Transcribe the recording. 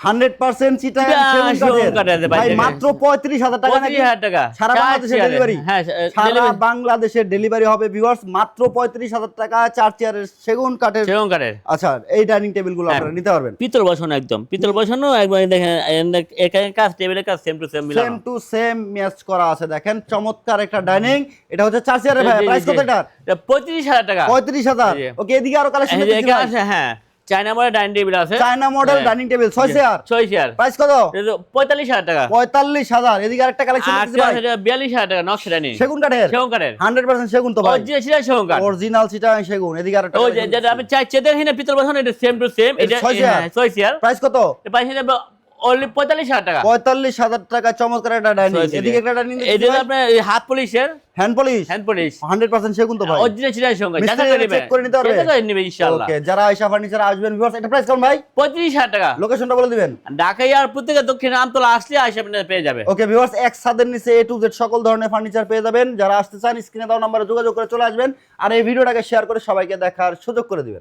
100% চিটাগাং সেগুন কাঠের ভাই মাত্র 35,000 টাকা নাকি 35,000 টাকা সারা বাংলাদেশে ডেলিভারি হ্যাঁ সারা বাংলাদেশে ডেলিভারি হবে ভিউয়ার্স মাত্র 35,000 টাকা 4 চেয়ারের সেগুন কাঠের আচ্ছা এই ডাইনিং টেবিল গুলো আপনারা নিতে পারবেন পিতল বসানো একদম পিতল বসানো একবার দেখেন এখানে কাজ টেবিলের কাজ সেম টু সেম ম্যাচ করা আছে দেখেন চমৎকার একটা ডাইনিং এটা হচ্ছে 4 চেয়ারের ভাই প্রাইস কত এটা 35,000 টাকা 35,000 ওকে এদিকে আরো কালেকশন আছে হ্যাঁ চায়না মডেল ডাইনিং টেবিল আছে China model dining table 6 chair price কত 45,000 টাকা 45,000 এদিকে আরেকটা কালেকশন আছে ভাই 42,000 টাকা নকশা ডাইনিং সেগুন কাঠের 100% সেগুন তো ভাই অরিজিনাল চিটাগাং সেগুন এদিকে আরেকটা ওই যেটা আমি চাইছি দেখেন পিতল বসানো এটা সেম টু সেম এটা 6 চেয়ার প্রাইস কত প্রাইস only 45,000 টাকা 45,000 টাকা চমৎকার একটা ডাইনিং এদিকে একটা ডাইনিং এটা আপনার হাত পলিশের হ্যান্ড পলিশ 100% সেগুন তো ভাই অরিজিনাল চিটাগাং সেগুন যারা চেক করে নিতে পারবে এটা নেবে ইনশাআল্লাহ ওকে যারা আয়েশা ফার্নিচার আসবেন ভিউয়ার্স এটা প্রাইস কম ভাই 35,000 টাকা লোকেশনটা বলে দিবেন ঢাকা আর প্রত্যেক দক্ষিণ আমতলা আসলে আয়েশা আপনারা পেয়ে যাবে ওকে ভিউয়ার্স এক ছাদের নিচে A to Z সকল ধরনের ফার্নিচার পেয়ে যাবেন যারা আসতে চান স্ক্রিনে দেওয়া নম্বরে যোগাযোগ করে চলে আসবেন আর এই ভিডিওটাকে শেয়ার করে সবাইকে দেখার সুযোগ করে দিবেন